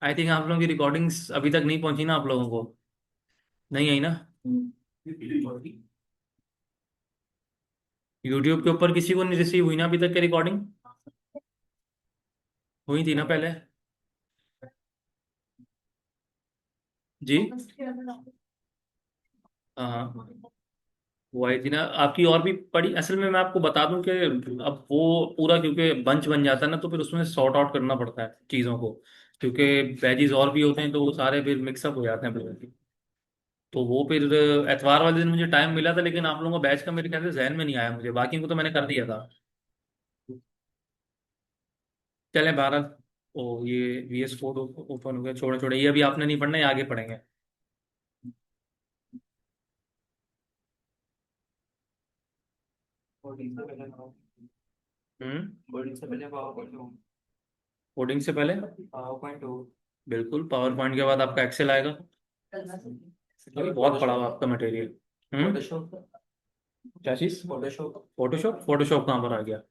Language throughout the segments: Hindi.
आई थिंक आप लोगों की रिकॉर्डिंग्स अभी तक नहीं पहुंची ना आप लोगों को। नहीं आई ना। यूट्यूब के ऊपर किसी को नहीं रिसीव हुई ना अभी तक की रिकॉर्डिंग। हुई थी ना पहले। जी। हाँ हाँ। वो आई थी ना आपकी और भी पड़ी। असल में मैं आपको बता दूं कि अब वो पूरा क्योंकि बंच बन जाता है ना, तो फिर उसमें सॉर्ट आउट करना पड़ता है चीज़ों को। क्योंकि वेजीज और भी होते हैं तो वो सारे फिर मिक्सअप हो जाते हैं फिर। तो वो फिर एतवार वाले दिन मुझे टाइम मिला था, लेकिन आप लोगों का बैच का मेरे ख्याल से जहन में नहीं आया मुझे, बाकी को तो मैंने कर दिया था। चले 12। ओ ये VS कोड ओपन हो गया। छोड़े छोड़े, ये अभी आपने नहीं पढ़ना, ये आगे पढ़ेंगे। हम्म। कोडिंग से पहले बिल्कुल पावर पॉइंट के बाद आपका एक्सेल आएगा। अभी बहुत पड़ा हुआ आपका मटेरियल। हम्म। क्या चीज? फोटोशॉप? फोटोशॉप कहाँ पर आ गया?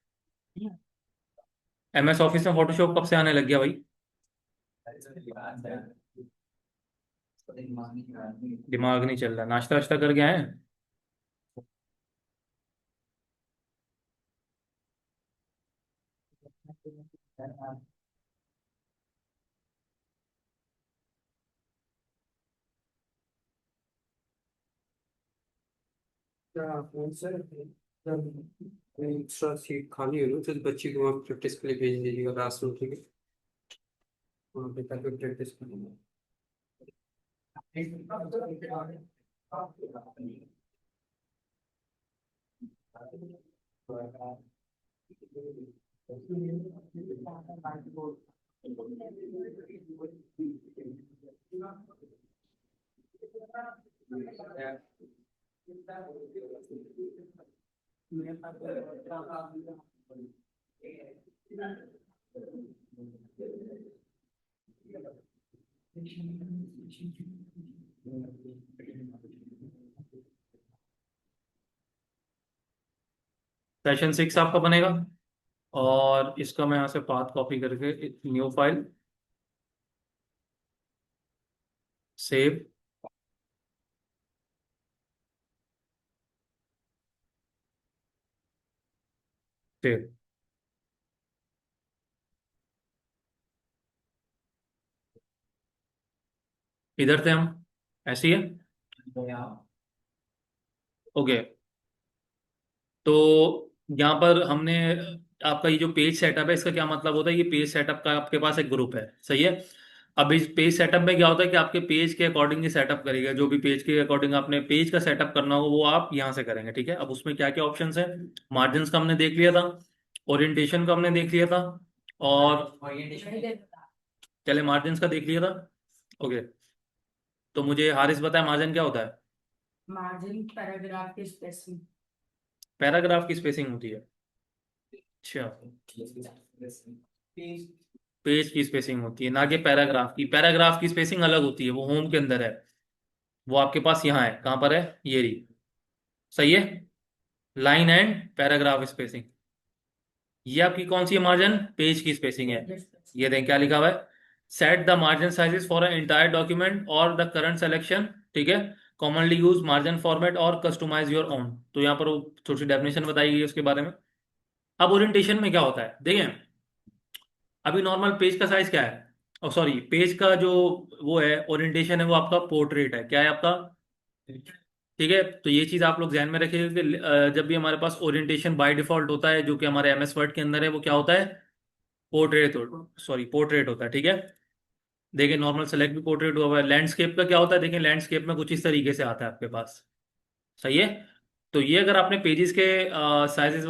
MS ऑफिस में फोटोशॉप कब से आने लग गया भाई? दिमाग नहीं चल रहा? नाश्ता वाश्ता करके आए हैं? फोन से एक्स्ट्रा सीट खाली हो तो बच्ची को वहाँ प्रैक्टिस के लिए भेज दीजिएगा क्लास में, ठीक है? वहाँ पे ताकि प्रैक्टिस करेंगे। सेशन 6 आपका बनेगा। और इसका मैं यहाँ से पाथ कॉपी करके न्यू फाइल सेव। सेव। इधर थे हम। ऐसी है। ओके। तो यहाँ पर हमने आपका ये जो पेज सेटअप है, इसका क्या मतलब होता है? ये पेज सेटअप का आपके पास एक ग्रुप है, सही है। अब इस पेज सेटअप में क्या होता है कि आपके पेज के अकॉर्डिंग ये सेटअप करेगा। जो भी पेज के अकॉर्डिंग आपने पेज का सेटअप करना होगा वो आप यहाँ से करेंगे, ठीक है। अब उसमें क्या क्या ऑप्शंस है? मार्जिन्स का हमने देख लिया था। ओरिएंटेशन का हमने देख लिया था। और चले मार्जिन्स का देख लिया था। ओके। तो मुझे हारिस बताया मार्जिन क्या होता है? मार्जिन पैराग्राफ की स्पेसिंग। पैराग्राफ की स्पेसिंग होती है। अच्छा। पेज की स्पेसिंग होती है ना कि पैराग्राफ की। पैराग्राफ की स्पेसिंग अलग होती है, वो होम के अंदर है। वो आपके पास यहाँ है, कहाँ पर है? ये रही। सही है। Line and paragraph spacing. ये आपकी कौन सी मार्जिन? पेज की स्पेसिंग है। ये देखें क्या लिखा हुआ है। Set the margin sizes for an entire document और द करंट सिलेक्शन, ठीक है। कॉमनली यूज मार्जिन फॉर्मेट और कस्टमाइज योर ओन। तो यहाँ पर वो थोड़ी सी डेफिनेशन बताई गई है उसके बारे में। अब ओरिएंटेशन में क्या होता है देखें। अभी नॉर्मल पेज का साइज क्या है? और सॉरी, पेज का जो वो है ओरिएंटेशन है, वो आपका पोर्ट्रेट है। क्या है आपका? ठीक है। तो ये चीज आप लोग ध्यान में रखिएगा कि जब भी हमारे पास ओरिएंटेशन बाय डिफॉल्ट होता है जो कि हमारे MS वर्ड के अंदर है, वो क्या होता है? पोर्ट्रेट। सॉरी, पोर्ट्रेट होता है, ठीक है। देखिए नॉर्मल सेलेक्ट भी पोर्ट्रेट हुआ हुआ है। लैंडस्केप का क्या होता है? देखिए लैंडस्केप में कुछ इस तरीके से आता है आपके पास। सही है। तो ये अगर आपने पेजेस के साइजेस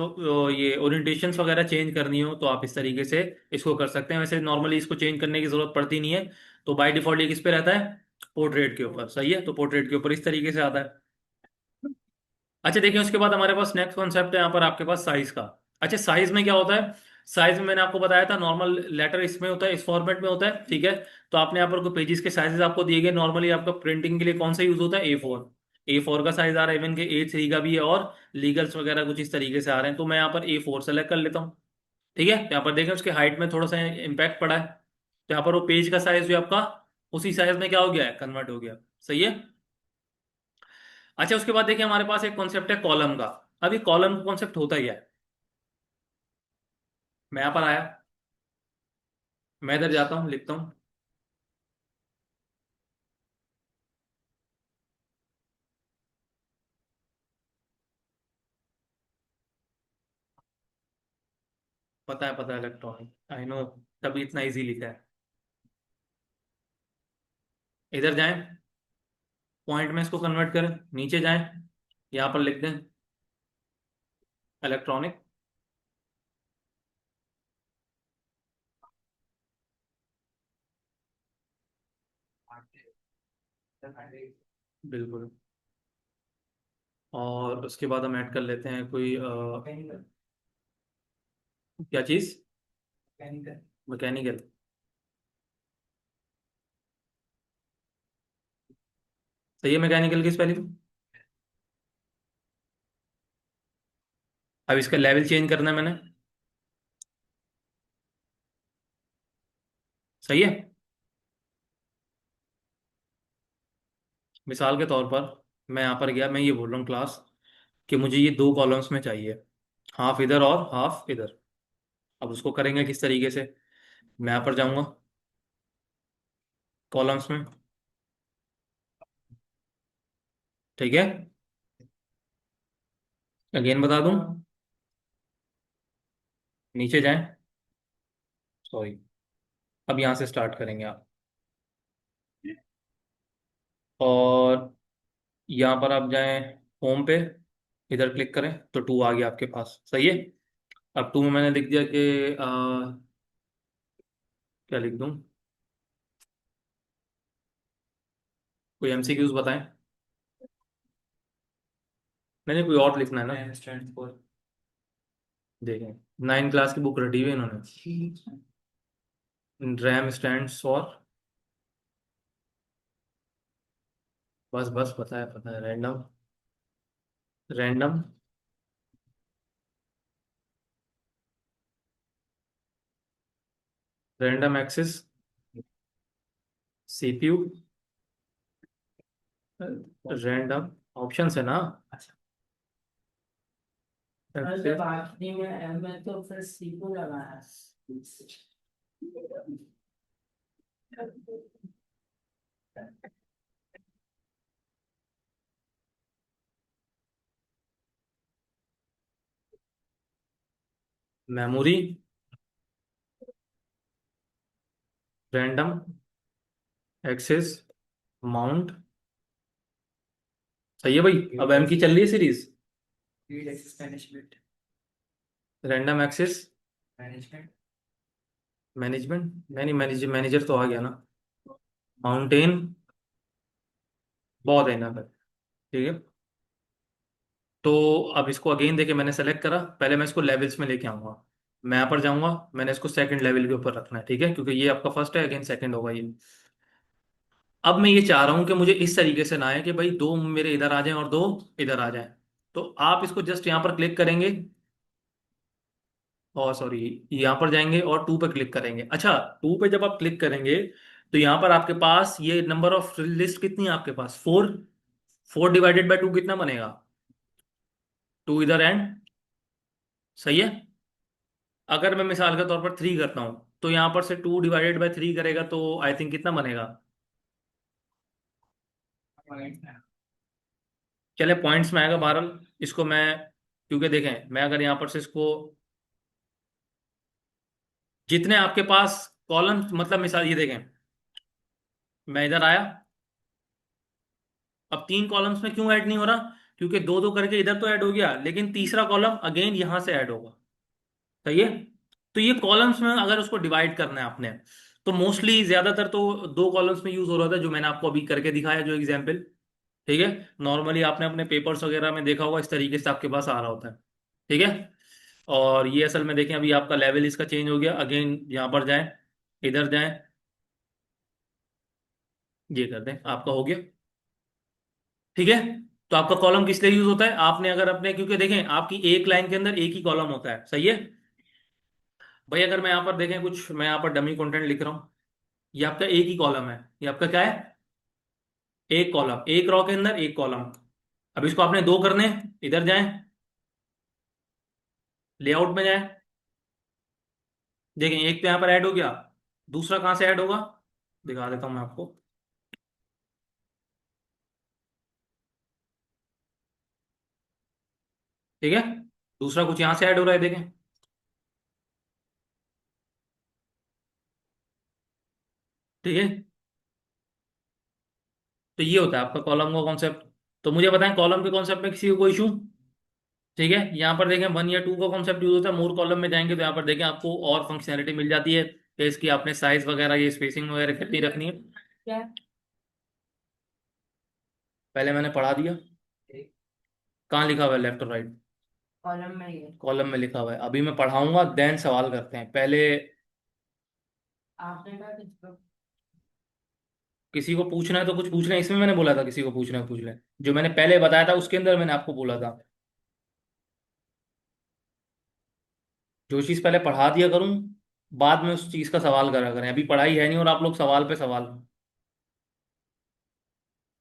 ये ओरिएंटेशंस वगैरह चेंज करनी हो तो आप इस तरीके से इसको कर सकते हैं। वैसे नॉर्मली इसको चेंज करने की जरूरत पड़ती नहीं है। तो बाय डिफॉल्ट ये किस पे रहता है? पोर्ट्रेट के ऊपर। सही है। तो पोर्ट्रेट के ऊपर इस तरीके से आता है। अच्छा देखिए, उसके बाद हमारे पास नेक्स्ट कॉन्सेप्ट है यहाँ पर आपके पास साइज का। अच्छा, साइज में क्या होता है? साइज में मैंने आपको बताया था नॉर्मल लेटर इसमें होता है, इस फॉर्मेट में होता है, ठीक है। तो आपने यहाँ पर कोई पेजेस के साइजेस आपको दिए गए। नॉर्मली आपका प्रिंटिंग के लिए कौन सा यूज होता है? A4 का साइज आ रहा है, इवन के A3 का भी है, और लीगल्स वगैरह कुछ इस तरीके से आ रहे हैं। तो मैं यहाँ पर A4 सेलेक्ट कर लेता हूँ, ठीक है। यहाँ पर देखें उसके हाइट में थोड़ा सा इम्पैक्ट पड़ा है। तो यहाँ पर वो पेज का साइज जो आपका उसी साइज में क्या हो गया है, कन्वर्ट हो गया। सही है। अच्छा, उसके बाद देखिए हमारे पास एक कॉन्सेप्ट है कॉलम का। अभी कॉलम का कॉन्सेप्ट होता ही है। मैं यहाँ पर आया, मैं इधर जाता हूँ, लिखता हूँ। पता है इलेक्ट्रॉनिक, आई नो, तभी इतना इजी लिखा है। इधर जाएं, पॉइंट में इसको कन्वर्ट करें, नीचे जाएं, यहाँ पर लिख दें इलेक्ट्रॉनिक। बिल्कुल। और उसके बाद हम ऐड कर लेते हैं कोई क्या चीज़, मैकेनिकल। सही है, मैकेनिकल की स्पेलिंग। अब इसका लेवल चेंज करना है मैंने। सही है। मिसाल के तौर पर मैं यहाँ पर गया, मैं ये बोल रहा हूँ क्लास कि मुझे ये दो कॉलम्स में चाहिए, हाफ इधर और हाफ इधर। अब उसको करेंगे किस तरीके से, मैं यहाँ पर जाऊंगा कॉलम्स में। ठीक है, अगेन बता दूं, नीचे जाएं, सॉरी, अब यहाँ से स्टार्ट करेंगे आप। और यहाँ पर आप जाएं होम पे, इधर क्लिक करें तो टू आ गया आपके पास। सही है। अब टू में मैंने लिख दिया कि क्या लिख दूं, कोई एमसीक्यूज बताएं। मैंने कोई और लिखना है ना। देखें, 9 क्लास की बुक रटी हुई है इन्होंने। रैम स्टैंड्स फॉर, बस बस पता है random, random random access CPU, random option है ना। अरे बाकी में तो फिर सीपू लगाया। Memory, random access mount. सही है भाई। अब एम की चल रही है series, read access management, random access management, management, नहीं मैनेजर, मैनेजर तो आ गया ना। माउंटेन, बहुत है ना फिर। ठीक है। तो अब इसको अगेन देके मैंने सेलेक्ट करा, पहले मैं इसको लेवल्स में लेके आऊंगा। मैं यहाँ पर जाऊंगा, मैंने इसको सेकंड लेवल के ऊपर रखना है, ठीक है, क्योंकि ये आपका फर्स्ट है, अगेन सेकंड होगा ये। अब मैं ये चाह रहा हूँ कि मुझे इस तरीके से ना आए कि भाई दो मेरे इधर आ जाएं और दो इधर आ जाएं। तो आप इसको जस्ट यहाँ पर क्लिक करेंगे, और सॉरी, यहाँ पर जाएंगे और टू पे क्लिक करेंगे। अच्छा, टू पे जब आप क्लिक करेंगे तो यहाँ पर आपके पास ये नंबर ऑफ लिस्ट कितनी है आपके पास, four. Four divided by two कितना बनेगा, टू इधर एंड। सही है। अगर मैं मिसाल के तौर पर थ्री करता हूँ तो यहाँ पर से टू डिवाइडेड बाय थ्री करेगा तो आई थिंक कितना बनेगा। चले पॉइंट्स में आएगा बहरल। इसको मैं, क्योंकि देखें मैं अगर यहाँ पर से इसको, जितने आपके पास कॉलम, मतलब मिसाल ये देखें, मैं इधर आया, अब तीन कॉलम्स में क्यों ऐड नहीं हो रहा, क्योंकि दो दो करके इधर तो ऐड हो गया, लेकिन तीसरा कॉलम अगेन यहां से ऐड होगा। सही है। तो ये कॉलम्स में अगर उसको डिवाइड करना है आपने, तो मोस्टली ज्यादातर तो दो कॉलम्स में यूज हो रहा था, जो मैंने आपको अभी करके दिखाया जो एग्जाम्पल। ठीक है। नॉर्मली आपने अपने पेपर्स वगैरह में देखा होगा, इस तरीके से आपके पास आ रहा होता है। ठीक है। और ये असल में देखें, अभी आपका लेवल इसका चेंज हो गया, अगेन यहाँ पर जाएं, इधर जाएं, ये कर दें, आपका हो गया। ठीक है। तो आपका कॉलम किस लिए यूज होता है, आपने अगर अपने, क्योंकि देखें आपकी एक लाइन के अंदर एक ही कॉलम होता है। सही है। भाई अगर मैं यहाँ पर देखें कुछ, मैं यहाँ पर डमी कंटेंट लिख रहा हूँ, ये आपका एक ही कॉलम है, ये आपका क्या है, एक कॉलम, एक रो के अंदर एक कॉलम। अब इसको आपने दो करने हैं, इधर जाएं, लेआउट में जाएं, देखें एक तो यहाँ पर ऐड हो गया, दूसरा कहाँ से ऐड होगा, दिखा देता हूं मैं आपको। ठीक है, दूसरा कुछ यहां से ऐड हो रहा है, देखें। ठीक है, तो ये होता है आपका कॉलम का कॉन्सेप्ट। तो मुझे बताएं कॉलम के कॉन्सेप्ट में किसी को कोई इशू। ठीक है, यहाँ पर देखें 1 या 2 का कॉन्सेप्ट यूज होता है, मोर कॉलम में जाएंगे तो यहाँ पर देखें आपको और फंक्शनैलिटी मिल जाती है कि इसकी आपने साइज वगैरह, ये स्पेसिंग वगैरह कितनी रखनी है। क्या पहले मैंने पढ़ा दिया, कहाँ लिखा हुआ है, लेफ्ट और राइट, कॉलम में ही है। कॉलम में लिखा हुआ है। अभी मैं पढ़ाऊंगा, देन सवाल करते हैं पहले। आपने कहा किसको? किसी को पूछना है तो कुछ पूछना है, इसमें मैंने बोला था किसी को पूछना है पूछ ले, जो मैंने पहले बताया था उसके अंदर मैंने आपको बोला था, जो चीज पहले पढ़ा दिया करूं, बाद में उस चीज का सवाल करा करें। अभी पढ़ाई है नहीं और आप लोग सवाल पे सवाल।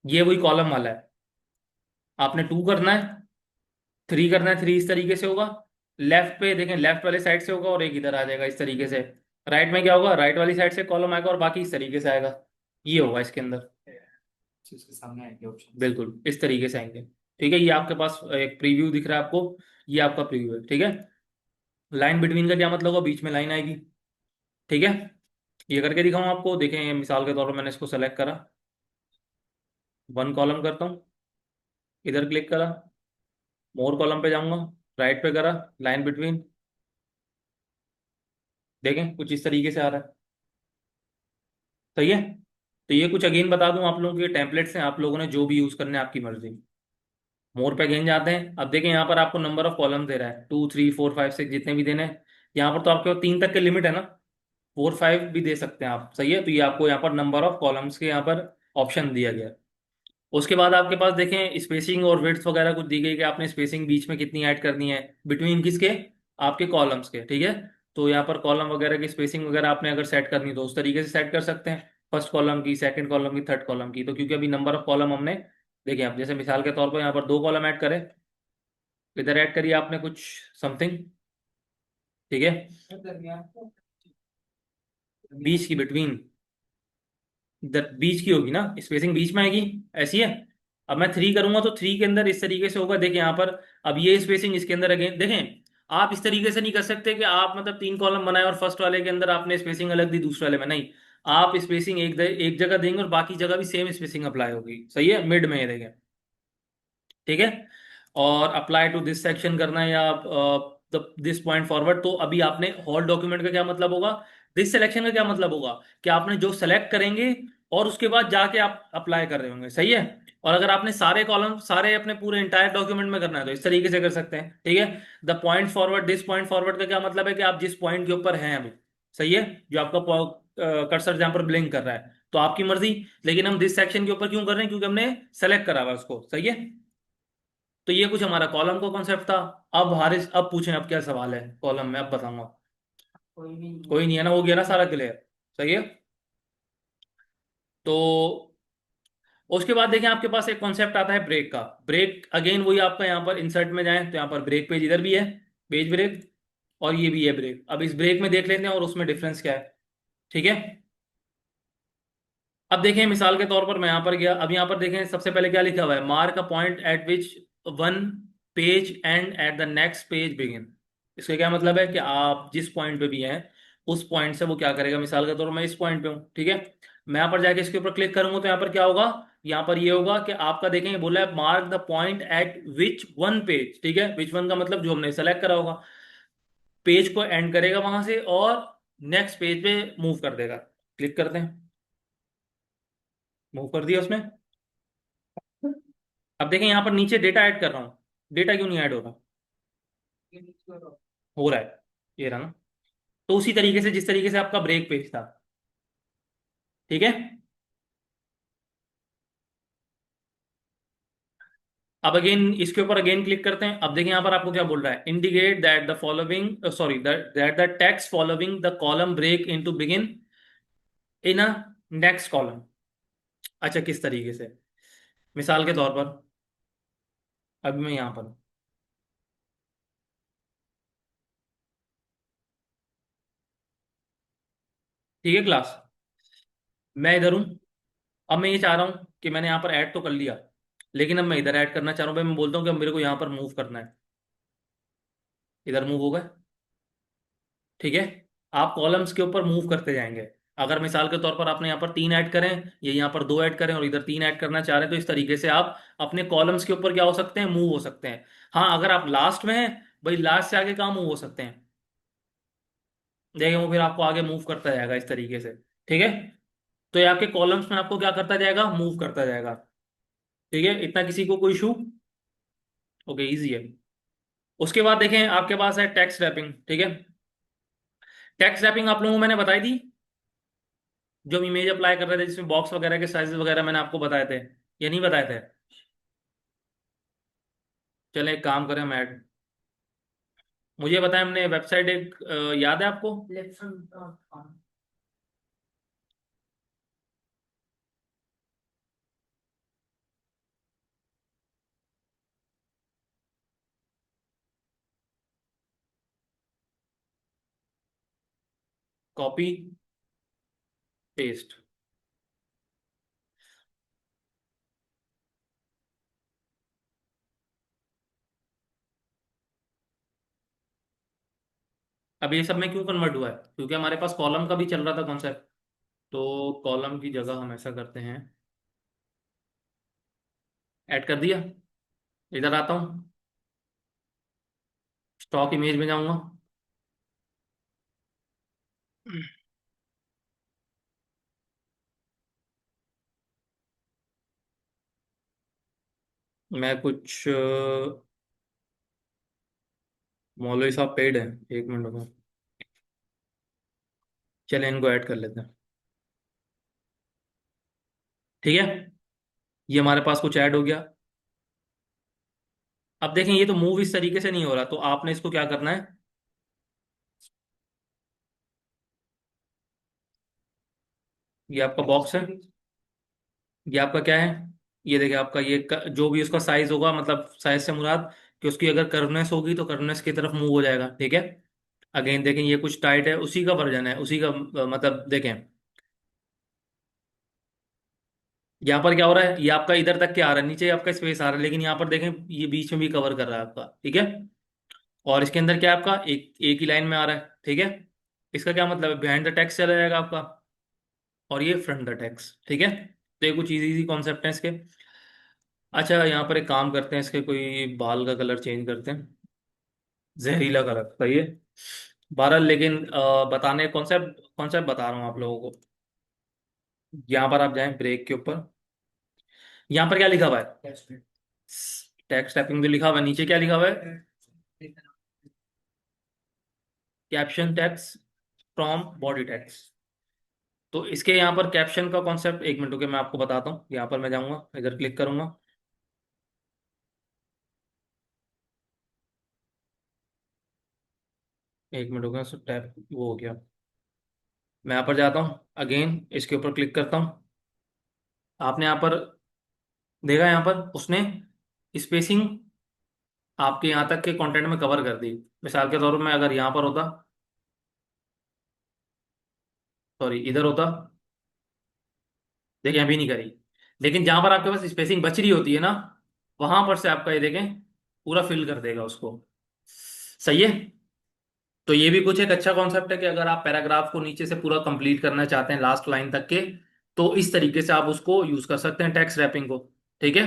ये वही कॉलम वाला है, आपने 2 करना है, 3 करना है, 3 इस तरीके से होगा, लेफ्ट पे देखें, लेफ्ट वाले साइड से होगा और एक इधर आ जाएगा इस तरीके से। राइट में क्या होगा, राइट वाली साइड से कॉलम आएगा और बाकी इस तरीके से आएगा, ये होगा इसके अंदर। उसके सामने आएंगे ऑप्शन। बिल्कुल इस तरीके से आएंगे। ठीक है, ये आपके पास एक प्रीव्यू दिख रहा है आपको, ये आपका प्रीव्यू है। ठीक है, लाइन बिटवीन का क्या मतलब होगा, बीच में लाइन आएगी। ठीक है, ये करके दिखाऊं आपको, देखें मिसाल के तौर पर मैंने इसको सेलेक्ट करा, 1 कॉलम करता हूँ, इधर क्लिक करा, मोर कॉलम पे जाऊंगा, राइट पे करा, लाइन बिटवीन, देखें कुछ इस तरीके से आ रहा है। सही है, तो ये कुछ अगेन बता दूं, आप लोगों के टेम्पलेट्स हैं, आप लोगों ने जो भी यूज करने हैं आपकी मर्जी। मोर पे अगेन जाते हैं, अब देखें यहाँ पर आपको नंबर ऑफ कॉलम दे रहा है, 2 3 4 5 6 जितने भी देने हैं। यहाँ पर तो आपके 3 तक के लिमिट है ना, 4 5 भी दे सकते हैं आप। सही है, तो ये आपको यहाँ पर नंबर ऑफ कॉलम्स के यहाँ पर ऑप्शन दिया गया है। उसके बाद आपके पास देखें स्पेसिंग और विड्थ वगैरह कुछ दी गई कि आपने स्पेसिंग बीच में कितनी ऐड करनी है, बिटवीन किसके, आपके कॉलम्स के। ठीक है, तो यहाँ पर कॉलम वगैरह की स्पेसिंग वगैरह आपने अगर सेट करनी तो उस तरीके से सेट कर सकते हैं, फर्स्ट कॉलम की, सेकंड कॉलम की, थर्ड कॉलम की। तो क्योंकि अभी नंबर ऑफ कॉलम हमने, देखिए आप जैसे मिसाल के तौर पर यहाँ पर 2 कॉलम ऐड करें, इधर ऐड करिए आपने कुछ समथिंग। ठीक है, बीच की, बिटवीन, बीच की होगी ना, स्पेसिंग बीच में आएगी, ऐसी है। अब मैं 3 करूंगा तो 3 के अंदर इस तरीके से होगा, देखिए यहाँ पर। अब ये स्पेसिंग इसके अंदर अगेन देखें, आप इस तरीके से नहीं कर सकते कि आप मतलब 3 कॉलम बनाए और फर्स्ट वाले के अंदर आपने स्पेसिंग अलग दी, दूसरे वाले में नहीं। आप स्पेसिंग एक जगह देंगे और बाकी जगह भी सेम स्पेसिंग अप्लाई होगी। सही है, मिड में ये देखें। ठीक है, और अप्लाई टू दिस सेक्शन करना है या दिस पॉइंट फॉरवर्ड, तो अभी आपने होल डॉक्यूमेंट का क्या मतलब होगा, दिस सिलेक्शन का क्या मतलब होगा, कि आपने जो सेलेक्ट करेंगे और उसके बाद जाके आप अप्लाई कर रहे होंगे। सही है, और अगर आपने सारे कॉलम सारे अपने पूरे इंटायर डॉक्यूमेंट में करना है तो इस तरीके से कर सकते हैं। ठीक है, the point forward, this point forward का क्या मतलब है कि आप जिस पॉइंट के ऊपर हैं अभी। सही है, जो आपका कर्सर जहां पर ब्लिंक कर रहा है, तो आपकी मर्जी। लेकिन हम दिस सेक्शन के ऊपर क्यों कर रहे हैं, क्योंकि हमने सेलेक्ट करा हुआ उसको। सही है, तो ये कुछ हमारा कॉलम का कॉन्सेप्ट था। अब हारिस, अब पूछें, अब क्या सवाल है कॉलम में, अब बताऊंगा। कोई भी नहीं। कोई नहीं है ना, हो गया ना सारा क्लियर। सही है, तो उसके बाद देखें आपके पास एक कॉन्सेप्ट आता है ब्रेक का। ब्रेक अगेन वही आपका, यहाँ पर इंसर्ट में जाएं तो यहाँ पर ब्रेक पेज इधर भी है, पेज ब्रेक, और ये भी है ब्रेक। अब इस ब्रेक में देख लेते हैं और उसमें डिफरेंस क्या है। ठीक है, अब देखें मिसाल के तौर पर मैं यहाँ पर गया, अब यहाँ पर देखें सबसे पहले क्या लिखा हुआ है, mark a point eight which one page and at the next page begin. इसका क्या मतलब है कि आप जिस पॉइंट पे भी हैं उस पॉइंट से वो क्या करेगा, मिसाल के तौर पर मैं इस पॉइंट पे हूँ। ठीक है, मैं यहाँ पर जाके इसके ऊपर क्लिक करूंगा तो यहाँ पर क्या होगा, यहाँ पर ये होगा कि आपका देखें ये बोला है mark the point eight which one page. ठीक है, विच वन का मतलब जो हमने सेलेक्ट करा होगा, पेज को एंड करेगा वहां से और नेक्स्ट पेज पे मूव कर देगा। क्लिक करते हैं, मूव कर दिया उसमें। अब देखें यहाँ पर नीचे डेटा ऐड कर रहा हूँ, डेटा क्यों नहीं ऐड हो रहा, हो रहा है, ये रहा ना। तो उसी तरीके से जिस तरीके से आपका ब्रेक पेज था। ठीक है, अब अगेन इसके ऊपर अगेन क्लिक करते हैं। अब देखिए यहाँ पर आपको क्या बोल रहा है, indicate that the following, sorry that the text following the column break into begin in a next column. अच्छा, किस तरीके से? मिसाल के तौर पर अभी मैं यहाँ पर हूँ, ठीक है क्लास, मैं इधर हूँ। अब मैं ये चाह रहा हूँ कि मैंने यहाँ पर ऐड तो कर लिया, लेकिन अब मैं इधर ऐड करना चाह रहा हूँ भाई। मैं बोलता हूँ कि अब मेरे को यहाँ पर मूव करना है, इधर मूव हो गए, ठीक है। आप कॉलम्स के ऊपर मूव करते जाएंगे। अगर मिसाल के तौर पर आपने यहाँ पर 3 ऐड करें, ये यहाँ पर 2 ऐड करें और इधर 3 ऐड करना चाह रहे हैं, तो इस तरीके से आप अपने कॉलम्स के ऊपर क्या हो सकते हैं, मूव हो सकते हैं। हाँ, अगर आप लास्ट में हैं भाई, लास्ट से आगे कहाँ मूव हो सकते हैं, देखिए वो फिर आपको आगे मूव करता जाएगा इस तरीके से, ठीक है। तो ये आपके कॉलम्स में आपको क्या करता जाएगा, मूव करता जाएगा, ठीक है। इतना किसी को कोई इशू? ओके, इजी है। उसके बाद देखें आपके पास है टेक्स्ट रैपिंग, ठीक है। टेक्स्ट रैपिंग आप लोगों को मैंने बताई थी, जो हम इमेज अप्लाई कर रहे थे, जिसमें बॉक्स वगैरह के साइजेस वगैरह मैंने आपको बताए थे, ये नहीं बताए थे? चलें एक काम करें, हम ऐड, मुझे बताएं, हमने वेबसाइट एक याद है आपको? Lipson.com. Copy paste. अब ये सब में क्यों कन्वर्ट हुआ है, क्योंकि हमारे पास कॉलम का भी चल रहा था कॉन्सेप्ट। तो कॉलम की जगह हम ऐसा करते हैं, ऐड कर दिया, इधर आता हूँ, स्टॉक इमेज में जाऊंगा, मैं कुछ मौलवी साहब पेड है, 1 मिनट में, चलें इनको ऐड कर लेते हैं, ठीक है। ये हमारे पास कुछ ऐड हो गया। अब देखें ये तो मूव इस तरीके से नहीं हो रहा, तो आपने इसको क्या करना है, ये आपका बॉक्स है, ये आपका क्या है, ये देखिए आपका ये जो भी उसका साइज होगा, मतलब साइज से मुराद कि उसकी अगर कर्वनेस होगी तो कर्वनेस की तरफ मूव हो जाएगा, ठीक है। अगेन देखें ये कुछ टाइट है, उसी का वर्जन है, उसी का मतलब देखें यहाँ पर क्या हो रहा है, ये आपका इधर तक क्या आ रहा है, नीचे आपका स्पेस आ रहा है, लेकिन यहाँ पर देखें ये बीच में भी कवर कर रहा है आपका, ठीक है। और इसके अंदर क्या है आपका, एक ही लाइन में आ रहा है, ठीक है। इसका क्या मतलब है, बिहाइंड द टेक्स्ट चला जाएगा आपका, और ये फ्रंट द टेक्स्ट, ठीक है। तो ये कुछ इजी इजी कॉन्सेप्ट हैं इसके। अच्छा, यहाँ पर एक काम करते हैं, इसके कोई बाल का कलर चेंज करते हैं, जहरीला कलर, सही है। बहरहाल लेकिन बताने कॉन्सेप्ट कॉन्सेप्ट बता रहा हूँ आप लोगों को। यहाँ पर आप जाएं ब्रेक के ऊपर, यहाँ पर क्या लिखा हुआ है, टेक्स्ट टाइपिंग भी लिखा हुआ है, नीचे क्या लिखा हुआ है, caption text from body text. तो इसके यहाँ पर कैप्शन का कॉन्सेप्ट, 1 मिनट के मैं आपको बताता हूँ। यहाँ पर मैं जाऊँगा, इधर क्लिक करूंगा, 1 मिनट हो गया, सो टैप वो हो गया। मैं यहाँ पर जाता हूँ, अगेन इसके ऊपर क्लिक करता हूँ। आपने यहाँ पर देखा, यहाँ पर उसने स्पेसिंग आपके यहाँ तक के कंटेंट में कवर कर दी। मिसाल के तौर पर मैं अगर यहाँ पर होता, सॉरी इधर होता, देखिए अभी नहीं करी, लेकिन जहां पर आपके पास स्पेसिंग बच रही होती है ना, वहां पर से आपका ये देखें पूरा फिल कर देगा उसको, सही है। तो ये भी कुछ एक अच्छा कॉन्सेप्ट है कि अगर आप पैराग्राफ को नीचे से पूरा कंप्लीट करना चाहते हैं लास्ट लाइन तक के, तो इस तरीके से आप उसको यूज कर सकते हैं टेक्स्ट रैपिंग को, ठीक है।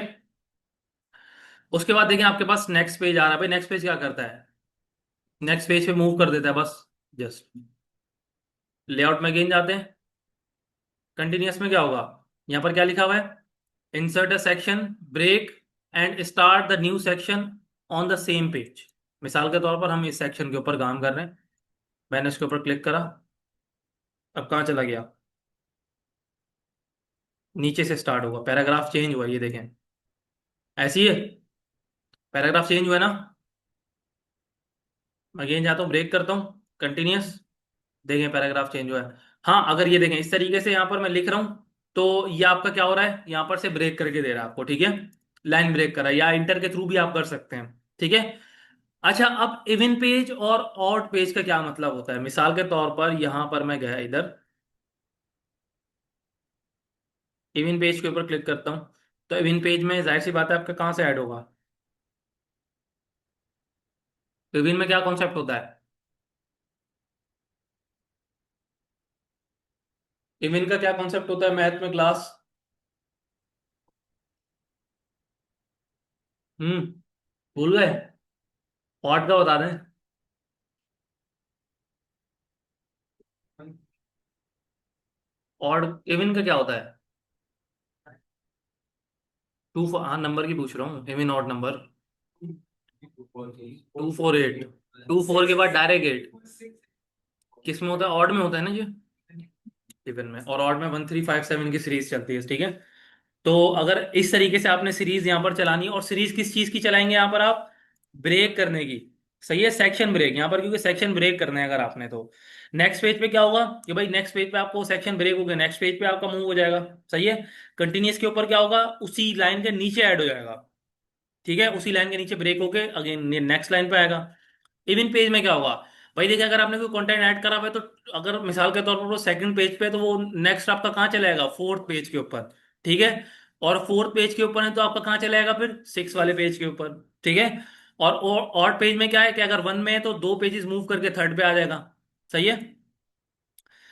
उसके बाद देखें आपके पास नेक्स्ट पेज आ रहा है भाई। नेक्स्ट पेज क्या करता है, नेक्स्ट पेज पे मूव कर देता है बस, जस्ट लेआउट में अगेन जाते हैं, कंटिन्यूअस में क्या होगा, यहाँ पर क्या लिखा हुआ है, insert a section, break and start the new section on the same page. मिसाल के तौर पर हम इस सेक्शन के ऊपर काम कर रहे हैं, मैंने इसके ऊपर क्लिक करा, अब कहाँ चला गया, नीचे से स्टार्ट होगा, पैराग्राफ चेंज हुआ, ये देखें ऐसी है, पैराग्राफ चेंज हुआ है ना। अगेन जाता हूँ, ब्रेक करता हूँ, कंटिन्यूअस, देखें पैराग्राफ चेंज हुआ है। हाँ, अगर ये देखें इस तरीके से यहाँ पर मैं लिख रहा हूं, तो ये आपका क्या हो रहा है, यहाँ पर से ब्रेक करके दे रहा है आपको, ठीक है। लाइन ब्रेक कर रहा है, या इंटर के थ्रू भी आप कर सकते हैं, ठीक है। अच्छा, अब इवन पेज और ऑड पेज का क्या मतलब होता है? मिसाल के तौर पर यहां पर मैं गया इधर, इवन पेज के ऊपर क्लिक करता हूं, तो इवन पेज में जाहिर सी बात है आपका कहाँ से ऐड होगा? इवन में क्या कॉन्सेप्ट होता है? इवन का क्या कॉन्सेप्ट होता है मैथ में क्लास? भूल गए? ऑड का बता दें। ऑड, इवन का क्या होता है? हाँ, नंबर की पूछ रहा हूँ, इवन ऑड नंबर। 248, 24 के बाद डायरेक्ट 8, किस में होता है? ऑड में होता है ना ये, इवन में। और ऑड में 1357 की सीरीज चलती है, ठीक है। तो अगर इस तरीके से आपने सीरीज यहाँ पर चलानी है, और सीरीज किस चीज की चलाएंगे यहाँ पर आप? ब्रेक करने की। सही है, सेक्शन ब्रेक यहाँ पर, क्योंकि सेक्शन ब्रेक करना है अगर आपने तो। नेक्स्ट पेज पे क्या होगा कि भाई, नेक्स्ट पेज पे आपको सेक्शन ब्रेक हो गया, नेक्स्ट पेज पे आपका मूव हो जाएगा। सही है। कंटिन्यूस के ऊपर क्या होगा, उसी लाइन के नीचे ऐड हो जाएगा, ठीक है, उसी लाइन के नीचे ब्रेक होके अगेन नेक्स्ट लाइन पे आएगा। इवन पेज में क्या होगा? भाई देखिए, अगर आपने कोई कंटेंट ऐड करा हुआ है, तो अगर मिसाल के तौर पर वो सेकंड पेज पे है, तो वो नेक्स्ट आपका कहाँ चलेगा? फोर्थ पेज के ऊपर, ठीक है। और फोर्थ पेज के ऊपर है तो आपका कहाँ चलेगा फिर? सिक्स वाले पेज के ऊपर, ठीक है। और ऑड पेज में क्या है कि अगर वन में है तो दो पेजेस मूव करके थर्ड पे आ जाएगा। सही है।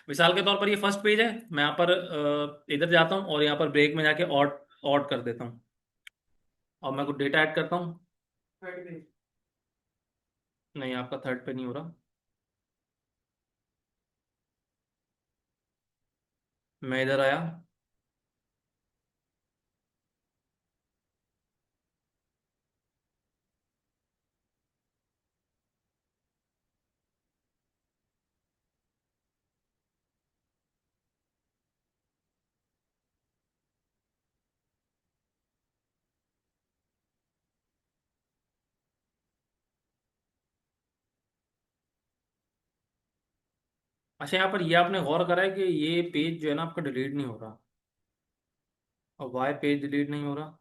मिसाल के तौर पर ये फर्स्ट पेज है, मैं यहाँ पर इधर जाता हूँ और यहाँ पर ब्रेक में जाके ऑड ऑड कर देता हूँ, और मैं कुछ डेटा ऐड करता हूँ। नहीं, आपका थर्ड पे नहीं हो रहा। मैं इधर आया। अच्छा, यहाँ पर ये आपने गौर करा है कि ये पेज जो है ना आपका डिलीट नहीं हो रहा, और वाई पेज डिलीट नहीं हो रहा?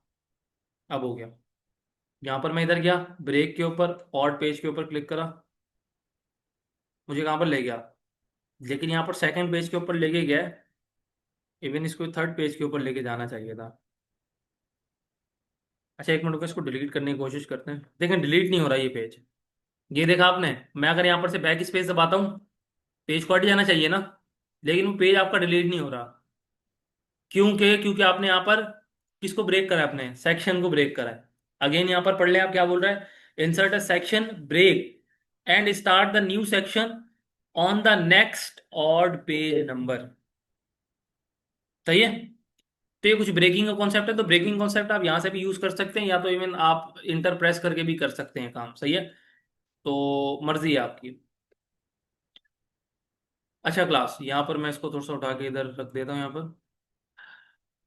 अब हो गया। यहाँ पर मैं इधर गया, ब्रेक के ऊपर ऑड पेज के ऊपर क्लिक करा, मुझे कहाँ पर ले गया? लेकिन यहाँ पर सेकंड पेज के ऊपर लेके गया। इवन इसको थर्ड पेज के ऊपर लेके जाना चाहिए था। अच्छा, एक मिनट रुको, इसको डिलीट करने की कोशिश करते हैं। देखें, डिलीट नहीं हो रहा ये पेज। ये देखा आपने? मैं अगर यहाँ पर से बैक स्पेस दबाता हूँ, पेज को हट जाना चाहिए ना, लेकिन वो पेज आपका डिलीट नहीं हो रहा। क्योंकि आपने यहाँ पर किसको ब्रेक करा है? आपने सेक्शन को ब्रेक करा है। अगेन यहाँ पर पढ़ लें आप क्या बोल रहा है। Insert a section break and start the new section on the next odd page number. सही है। तो ये कुछ ब्रेकिंग का कॉन्सेप्ट है, तो ब्रेकिंग कॉन्सेप्ट आप यहाँ से भी यूज कर सकते हैं, या तो इवन आप इंटर प्रेस करके भी कर सकते हैं काम। सही है। तो मर्जी है आपकी। अच्छा क्लास, यहाँ पर मैं इसको थोड़ा सा उठा के इधर रख देता हूँ यहाँ पर।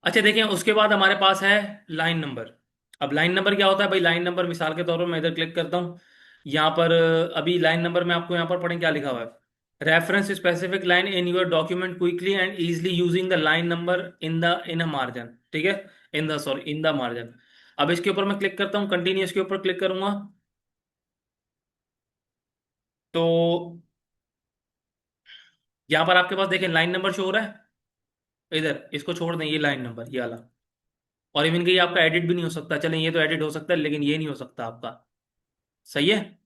अच्छा देखिए, उसके बाद हमारे पास है लाइन नंबर। अब लाइन नंबर क्या होता है भाई? लाइन नंबर मिसाल के तौर पर मैं इधर क्लिक करता हूँ, यहाँ पर अभी लाइन नंबर में आपको यहाँ पर पढ़ें क्या लिखा हुआ है। Reference specific line in your document quickly and easily using the line number in a margin, ठीक है। In the margin. अब इसके ऊपर मैं क्लिक करता हूँ, कंटिन्यूस के ऊपर क्लिक करूंगा, तो यहाँ पर आपके पास देखें लाइन नंबर शो हो रहा है। इधर इसको छोड़ दें, ये लाइन नंबर ये वाला। और इवन कि ये आपका एडिट भी नहीं हो सकता। चलें, ये तो एडिट हो सकता है, लेकिन ये नहीं हो सकता आपका। सही है।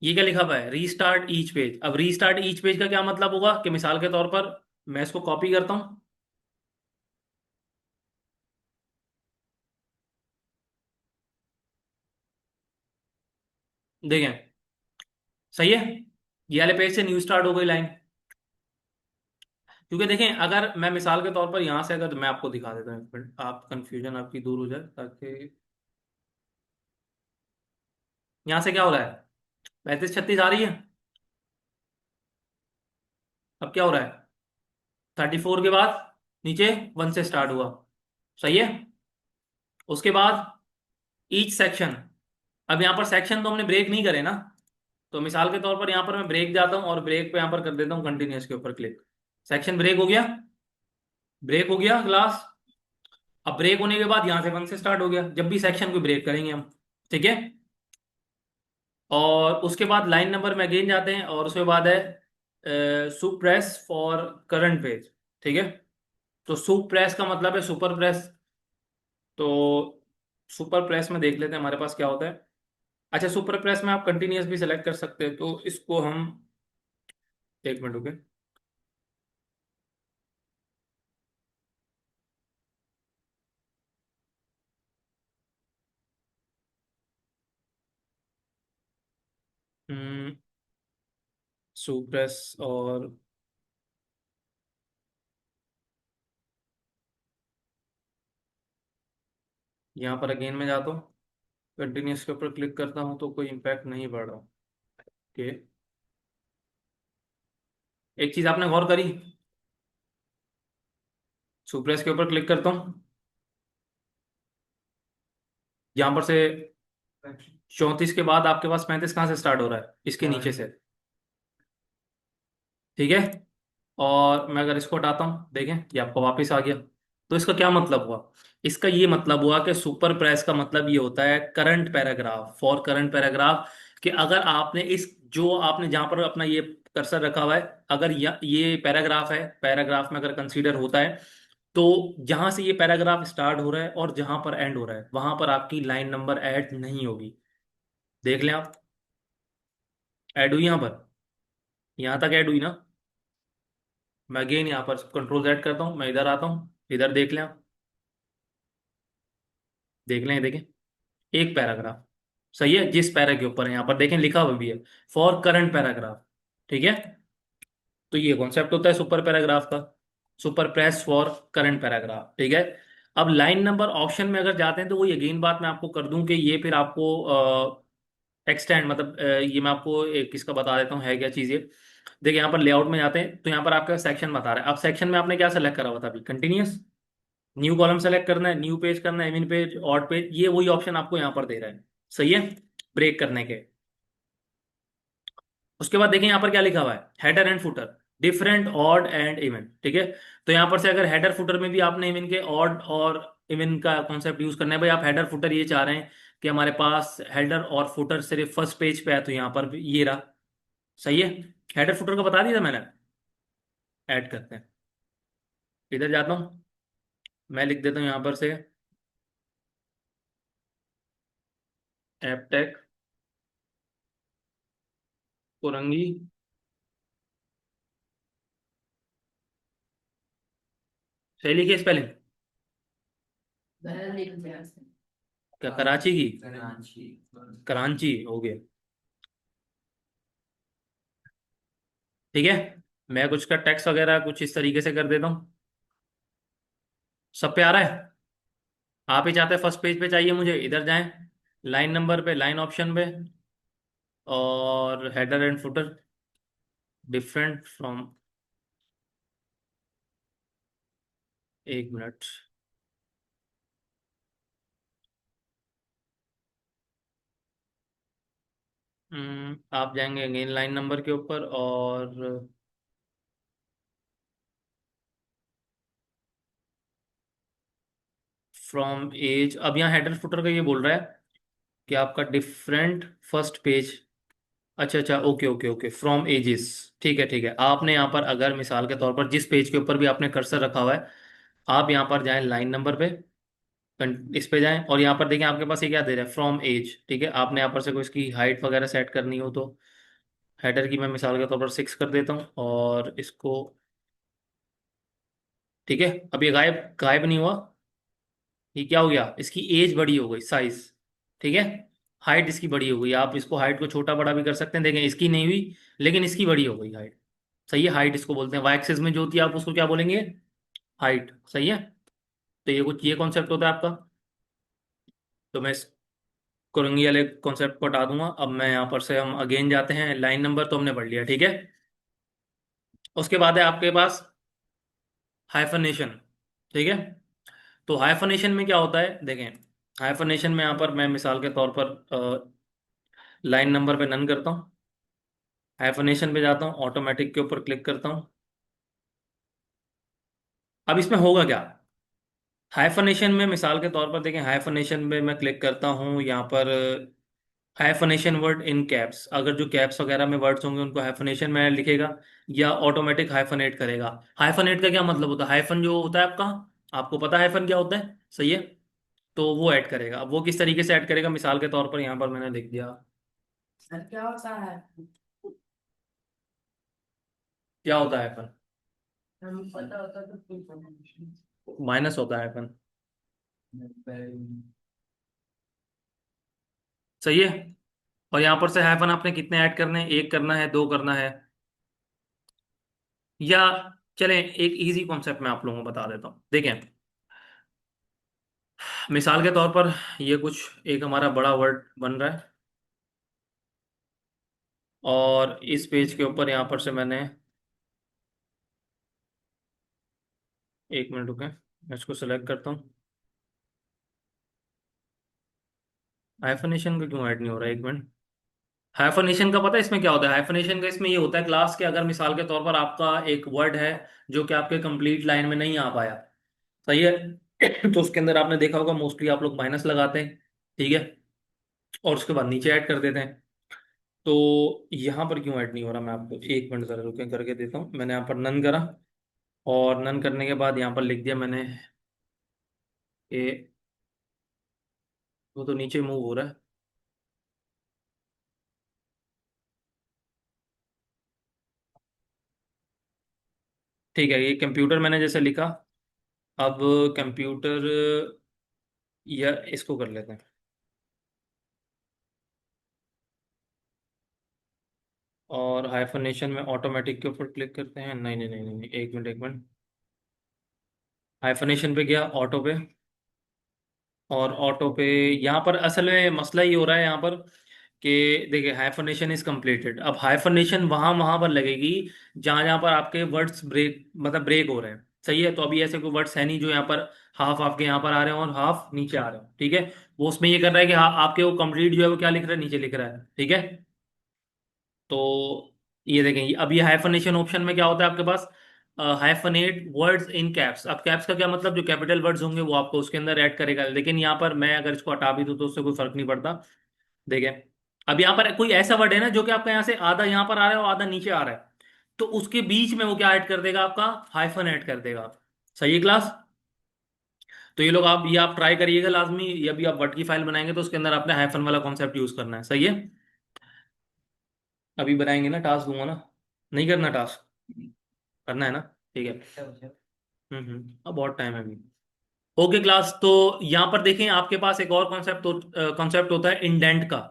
ये क्या लिखा हुआ है? Restart each page. अब रीस्टार्ट ईच पेज का क्या मतलब होगा कि मिसाल के तौर पर मैं इसको कॉपी करता हूं, देखें। सही है। ये वाले पेज से न्यू स्टार्ट हो गई लाइन। क्योंकि देखें, अगर मैं मिसाल के तौर पर यहां से, अगर मैं आपको दिखा देता हूँ एक मिनट, आप कंफ्यूजन आपकी दूर हो जाए, ताकि यहां से क्या हो रहा है? 35 36 आ रही है। अब क्या हो रहा है? 34 के बाद नीचे 1 से स्टार्ट हुआ। सही है। उसके बाद ईच सेक्शन। अब यहाँ पर सेक्शन तो हमने ब्रेक नहीं करे ना, तो मिसाल के तौर पर यहाँ पर मैं ब्रेक जाता हूँ और ब्रेक पे यहाँ पर कर देता हूँ कंटिन्यूस के ऊपर क्लिक। सेक्शन ब्रेक हो गया, ब्रेक हो गया क्लास। अब ब्रेक होने के बाद यहां से 1 से स्टार्ट हो गया, जब भी सेक्शन को ब्रेक करेंगे हम, ठीक है। और उसके बाद लाइन नंबर में अगेन जाते हैं, और उसके बाद है सुप्रेस फॉर करंट पेज, ठीक है। तो सुप्रेस का मतलब है सुपर प्रेस। तो सुपर प्रेस में देख लेते हैं हमारे पास क्या होता है। अच्छा, सुपर प्रेस में आप कंटिन्यूअस भी सेलेक्ट कर सकते हैं, तो इसको हम, एक मिनट रुके। सुप्रेस, और यहाँ पर अगेन में जाता हूँ, कंटिन्यूअस के ऊपर क्लिक करता हूँ तो कोई इम्पैक्ट नहीं पड़ रहा। ओके, एक चीज आपने गौर करी, सुप्रेस के ऊपर क्लिक करता हूँ, यहाँ पर से 34 के बाद आपके पास 35 कहाँ से स्टार्ट हो रहा है, इसके नीचे से, ठीक है। और मैं अगर इसको हटाता हूँ, देखें ये आपको वापस आ गया। तो इसका क्या मतलब हुआ, इसका ये मतलब हुआ कि सुपर प्रेस का मतलब ये होता है current paragraph, for current paragraph. कि अगर आपने इस, जो आपने जहां पर अपना ये कर्सर रखा हुआ है, अगर ये पैराग्राफ है, पैराग्राफ में अगर कंसीडर होता है, तो जहां से ये पैराग्राफ स्टार्ट हो रहा है और जहां पर एंड हो रहा है, वहां पर आपकी लाइन नंबर ऐड नहीं होगी। देख लें आप, ऐड हुई यहाँ पर, यहाँ तक ऐड हुई ना। मैं अगेन यहाँ पर कंट्रोल Z करता हूँ, मैं इधर आता हूँ, इधर देख लें आप, देख लें, देखें, एक पैराग्राफ, सही है, जिस पैरा के ऊपर है यहाँ पर देखें लिखा हुआ भी है, फॉर करंट पैराग्राफ, ठीक है। तो ये कॉन्सेप्ट होता है सुपर पैराग्राफ का, super press for current paragraph, ठीक है। अब लाइन नंबर ऑप्शन में अगर जाते हैं, तो वही अगेन बात मैं आपको कर दूं कि ये फिर आपको एक्सटेंड, मतलब ये मैं आपको एक किसका बता देता हूँ है क्या चीज़ ये। देखिए यहाँ पर लेआउट में जाते हैं, तो यहाँ पर आपका सेक्शन बता रहा है। अब सेक्शन में आपने क्या सेलेक्ट करा हुआ था अभी, कंटिन्यूअस, न्यू कॉलम सेलेक्ट करना है, न्यू पेज करना है, एमिन पेज, ऑड पेज, ये वही ऑप्शन आपको यहाँ पर दे रहा है, सही है, ब्रेक करने के। उसके बाद देखें यहाँ पर क्या लिखा हुआ है, header and footer, different odd and even, ठीक है। तो यहाँ पर से अगर हेडर फुटर में भी आपने इवन के ऑड और इवन का कॉन्सेप्ट यूज करना है, भाई आप हेडर फुटर ये चाह रहे हैं कि हमारे पास हेडर और फुटर सिर्फ फर्स्ट पेज पे है, तो यहाँ पर भी ये रहा, सही है। हेडर फुटर का बता दिया था मैंने, ऐड करते हैं, इधर जाता हूँ, मैं लिख देता हूँ यहाँ पर से एपटेक कुरंगी, सही लिखी स्पेलिंग, मैंने लिख दिया है। क्या कराची की, कराची। कराची हो गया, ठीक है। मैं कुछ का टेक्स्ट वगैरह कुछ इस तरीके से कर देता हूँ, सब पे आ रहा है। आप ही चाहते हैं फर्स्ट पेज पे चाहिए मुझे, इधर जाएं, लाइन नंबर पे, लाइन ऑप्शन पे, और header and footer, different from, एक मिनट, आप जाएंगे अगेन लाइन नंबर के ऊपर, और फ्रॉम एज, अब यहाँ हेडर फुटर का ये बोल रहा है कि आपका डिफरेंट फर्स्ट पेज, अच्छा अच्छा, okay okay okay, from edges, ठीक है ठीक है। आपने यहाँ पर अगर मिसाल के तौर पर जिस पेज के ऊपर भी आपने कर्सर रखा हुआ है, आप यहाँ पर जाएं लाइन नंबर पे, इस पे जाएं, और यहाँ पर देखें आपके पास ये क्या दे रहा है, फ्रॉम एज, ठीक है। आपने यहाँ पर से कोई इसकी हाइट वगैरह सेट करनी हो तो, हेडर की मैं मिसाल के तौर पर 6 कर देता हूँ, और इसको, ठीक है। अब ये गायब गायब नहीं हुआ, ये क्या हो गया, इसकी एज बड़ी हो गई, साइज, ठीक है। हाइट इसकी बड़ी हो गई, आप इसको हाइट को छोटा बड़ा भी कर सकते हैं, देखें इसकी नहीं हुई, लेकिन इसकी बड़ी हो गई हाइट, सही है। हाइट इसको बोलते हैं, वाई एक्सिस में जो होती है आप उसको क्या बोलेंगे, हाइट, सही है। तो ये कुछ ये कॉन्सेप्ट होता है आपका। तो मैं इस कुरंगी वाले कॉन्सेप्ट को हटा दूंगा। अब मैं यहाँ पर से, हम अगेन जाते हैं, लाइन नंबर तो हमने पढ़ लिया, ठीक है। उसके बाद है आपके पास हाइफनेशन, ठीक है। तो हाइफनेशन में क्या होता है, देखें, हाइफनेशन में यहाँ पर मैं मिसाल के तौर पर लाइन नंबर पे नन करता हूँ, हाइफनेशन पे जाता हूँ, ऑटोमेटिक के ऊपर क्लिक करता हूँ, अब इसमें होगा क्या, हाइफनेशन में मिसाल के तौर पर देखें, हाइफनेशन में मैं क्लिक करता हूँ यहाँ पर, हाइफनेशन वर्ड इन कैप्स, अगर जो कैप्स वगैरह में वर्ड्स होंगे उनको हाइफनेशन में लिखेगा या ऑटोमेटिक हाइफनेट करेगा। हाइफनेट का क्या मतलब होता है, हाइफन जो होता है आपका, आपको पता है हाइफन क्या होता है, सही है, तो वो ऐड करेगा। अब वो किस तरीके से ऐड करेगा, मिसाल के तौर पर यहाँ पर मैंने लिख दिया, सर क्या होता है? क्या होता है हाइफन, हमें पता होता तो कोई प्रॉब्लम माइनस होता है हाइफन, नहीं। सही है। और यहाँ पर से हाइफन आपने कितने ऐड करने हैं, एक करना है, दो करना है, या चलें एक इजी कॉन्सेप्ट मैं आप लोगों को बता देता हूँ, देखें मिसाल के तौर पर ये कुछ एक हमारा बड़ा वर्ड बन रहा है, और इस पेज के ऊपर यहाँ पर से मैंने, एक मिनट रुकें मैं इसको सेलेक्ट करता हूँ, हाइफनेशन का क्यों ऐड नहीं हो रहा है, एक मिनट। हाइफनेशन का पता है इसमें क्या होता है, हाइफनेशन का इसमें ये होता है क्लास के, अगर मिसाल के तौर पर आपका एक वर्ड है जो कि आपके कंप्लीट लाइन में नहीं आ पाया, सही है, तो उसके अंदर आपने देखा होगा मोस्टली आप लोग माइनस लगाते हैं, ठीक है, और उसके बाद नीचे ऐड कर देते हैं। तो यहाँ पर क्यों ऐड नहीं हो रहा, मैं आपको एक मिनट जरा रुके करके देता हूँ। मैंने यहाँ पर नन करा, और नन करने के बाद यहाँ पर लिख दिया मैंने कि वो तो नीचे मूव हो रहा है, ठीक है, ये कंप्यूटर मैंने जैसे लिखा। अब कंप्यूटर, या इसको कर लेते हैं, और हाइफनेशन में ऑटोमेटिक के ऊपर क्लिक करते हैं, नहीं नहीं नहीं नहीं नहीं, एक मिनट एक मिनट, हाइफनेशन पे गया, ऑटो पे, और ऑटो पे यहाँ पर असल में मसला ये हो रहा है यहाँ पर कि देखिए हाइफनेशन इज कंप्लीटेड, अब हाइफनेशन वहां वहां पर लगेगी जहां जहां पर आपके वर्ड्स ब्रेक, मतलब ब्रेक हो रहे हैं, सही है, तो अभी ऐसे कोई वर्ड्स है नहीं जो यहाँ पर हाफ आपके यहाँ पर आ रहे हैं और हाफ नीचे आ रहे हैं, ठीक है, वो उसमें ये कर रहा है कि हाँ आपके वो कंप्लीट जो है वो क्या लिख रहा है, नीचे लिख रहा है, ठीक है। तो ये देखें, अब ये हाइफनेशन ऑप्शन में क्या होता है आपके पास, हाइफनेट वर्ड्स इन कैप्स, अब कैप्स का क्या मतलब, जो कैपिटल वर्ड्स होंगे वो आपको उसके अंदर ऐड करेगा, लेकिन यहाँ पर मैं अगर इसको हटा भी दूं तो उससे कोई फर्क नहीं पड़ता, देखें। अब यहाँ पर कोई ऐसा वर्ड है ना जो कि आपका यहाँ से आधा यहाँ पर आ रहा है और आधा नीचे आ रहा है, तो उसके बीच में वो क्या ऐड कर देगा, आपका हाइफन ऐड कर देगा, सही है क्लास। तो ये लोग आप, ये आप ट्राई करिएगा लाजमी, ये अभी आप वर्ड की फाइल बनाएंगे तो उसके अंदर आपने हाइफन वाला कॉन्सेप्ट यूज करना है, सही है। अभी बनाएंगे ना, टास्क दूंगा ना, नहीं करना टास्क, करना है ना, ठीक है। अब बहुत टाइम है अभी। ओके क्लास, तो यहाँ पर देखें आपके पास एक और कॉन्सेप्ट होता है इंडेंट का।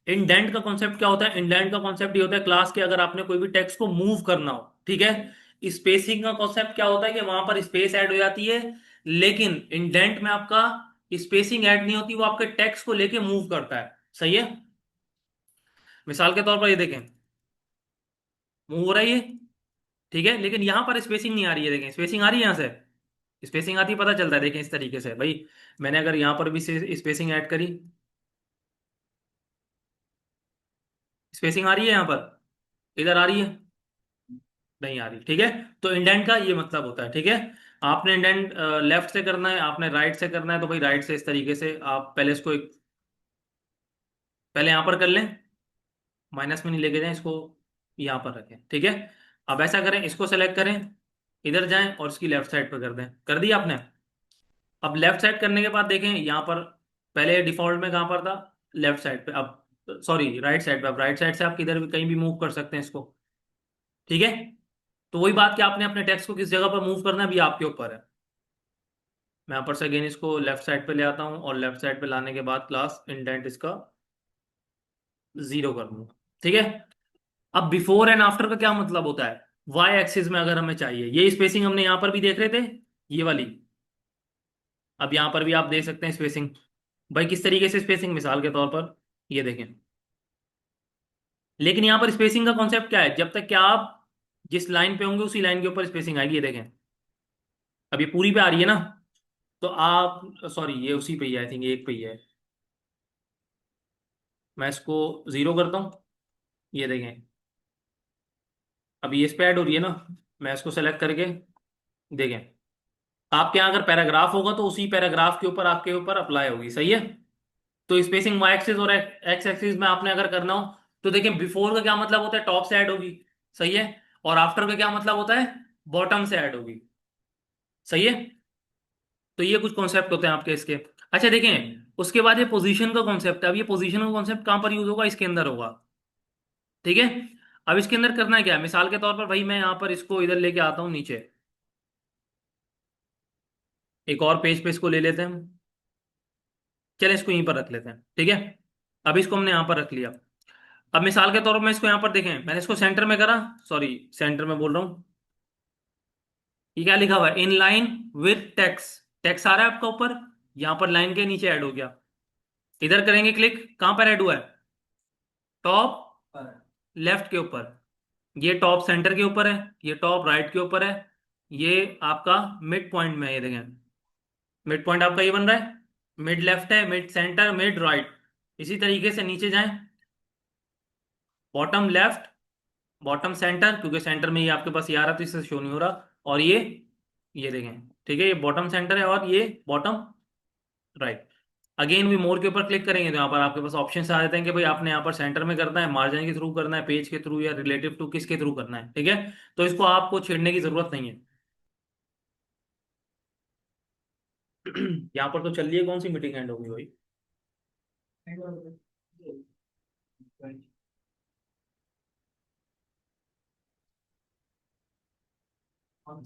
इंडेंट का कॉन्सेप्ट क्या होता है, इंडेंट का कॉन्सेप्ट ये होता है क्लास के, अगर आपने कोई भी टेक्स्ट को मूव करना हो, ठीक है, स्पेसिंग का कॉन्सेप्ट क्या होता है कि वहां पर स्पेस ऐड हो जाती है, लेकिन इंडेंट में आपका स्पेसिंग ऐड नहीं होती, वो आपके टेक्स्ट को लेके मूव करता है, सही है। मिसाल के तौर पर ये देखें, मूव हो रहा है ये, ठीक है, लेकिन यहां पर स्पेसिंग नहीं आ रही है, देखें स्पेसिंग आ रही है यहाँ से, स्पेसिंग आती है, पता चलता है, देखें इस तरीके से भाई, मैंने अगर यहां पर भी स्पेसिंग ऐड करी, स्पेसिंग आ रही है यहाँ पर, इधर आ रही है, नहीं आ रही, ठीक है। तो इंडेंट का ये मतलब होता है, ठीक है, आपने इंडेंट लेफ्ट से करना है, आपने राइट से करना है, तो भाई राइट से इस तरीके से आप पहले इसको पहले यहां पर कर लें, माइनस में नहीं लेके जाएं इसको, यहां पर रखें, ठीक है। अब ऐसा करें, इसको सेलेक्ट करें, इधर जाएं और इसकी लेफ्ट साइड पर कर दें, कर दिया आपने। अब लेफ्ट साइड करने के बाद देखें यहाँ पर, पहले डिफॉल्ट में कहाँ पर था, लेफ्ट साइड पे, अब सॉरी राइट साइड पे, अब राइट साइड से आप किधर भी कहीं भी मूव कर सकते हैं इसको, ठीक है। तो वही बात कि आपने अपने टेक्स्ट को किस जगह पर मूव करना है भी आपके ऊपर है। मैं यहाँ पर से अगेन इसको लेफ्ट साइड पे ले आता हूँ, और लेफ्ट साइड पे लाने के बाद क्लास इंडेंट इसका 0 कर दूंगा, ठीक है। अब बिफोर एंड आफ्टर का क्या मतलब होता है, वाई एक्सिस में अगर हमें चाहिए, ये स्पेसिंग हमने यहाँ पर भी देख रहे थे, ये वाली, अब यहाँ पर भी आप देख सकते हैं स्पेसिंग, भाई किस तरीके से स्पेसिंग, मिसाल के तौर पर ये देखें, लेकिन यहाँ पर स्पेसिंग का कॉन्सेप्ट क्या है, जब तक कि आप जिस लाइन पे होंगे उसी लाइन के ऊपर स्पेसिंग आएगी, ये देखें, अब ये पूरी पे आ रही है ना, तो आप, सॉरी ये उसी पे ही है, आई थिंक एक पे ही है, मैं इसको 0 करता हूँ, ये देखें, अब ये इस पे ऐड हो रही है ना, मैं इसको सेलेक्ट करके देखें, आपके यहाँ अगर पैराग्राफ होगा तो उसी पैराग्राफ के ऊपर आपके ऊपर अप्लाई होगी, सही है। तो स्पेसिंग वाई एक्सिस और एक्स एक्सिस में आपने अगर करना हो तो देखिए, बिफोर का क्या मतलब होता है, टॉप से ऐड होगी, सही है। और आफ्टर का क्या मतलब होता है, बॉटम से ऐड होगी, सही है। तो ये कुछ कॉन्सेप्ट होते हैं आपके इसके। अच्छा देखें, उसके बाद ये पोजीशन का कॉन्सेप्ट है। अब ये पोजीशन का कॉन्सेप्ट कहां पर यूज होगा, इसके अंदर होगा, ठीक है। अब इसके अंदर करना क्या है, मिसाल के तौर पर भाई मैं यहां पर इसको इधर लेके आता हूं नीचे, एक और पेज पे इसको ले लेते हैं। चलें इसको यहीं पर रख लेते हैं, ठीक है। अब इसको हमने यहां पर रख लिया। अब मिसाल के तौर पर मैं इसको यहां पर देखें, मैंने इसको सेंटर में करा, सॉरी सेंटर में बोल रहा हूं। ये क्या लिखा हुआ है, in line with tax, tax आ रहा है आपका ऊपर, यहां पर लाइन के नीचे ऐड हो गया। इधर करेंगे क्लिक, कहां पर ऐड हुआ है, टॉप लेफ्ट के ऊपर। ये टॉप सेंटर के ऊपर है, ये टॉप राइट के ऊपर है, ये आपका मिड पॉइंट में है, ये देखें मिड पॉइंट आपका ये बन रहा है, मिड लेफ्ट है, मिड सेंटर, मिड राइट। इसी तरीके से नीचे जाएं, बॉटम लेफ्ट, बॉटम सेंटर, क्योंकि सेंटर में ये आपके पास ये आ रहा तो इससे शो नहीं हो रहा, और ये देखें, ठीक है, ये बॉटम सेंटर है और ये बॉटम राइट। अगेन भी मोर के ऊपर क्लिक करेंगे तो यहाँ पर आपके पास ऑप्शन आ जाते हैं कि भाई आपने यहाँ पर सेंटर में करना है, मार्जिन के थ्रू करना है, पेज के थ्रू, या रिलेटिव टू किसके थ्रू करना है, ठीक है। तो इसको आपको छेड़ने की जरूरत नहीं है। यहाँ पर तो चल रही है, कौन सी मीटिंग एंड होगी भाई।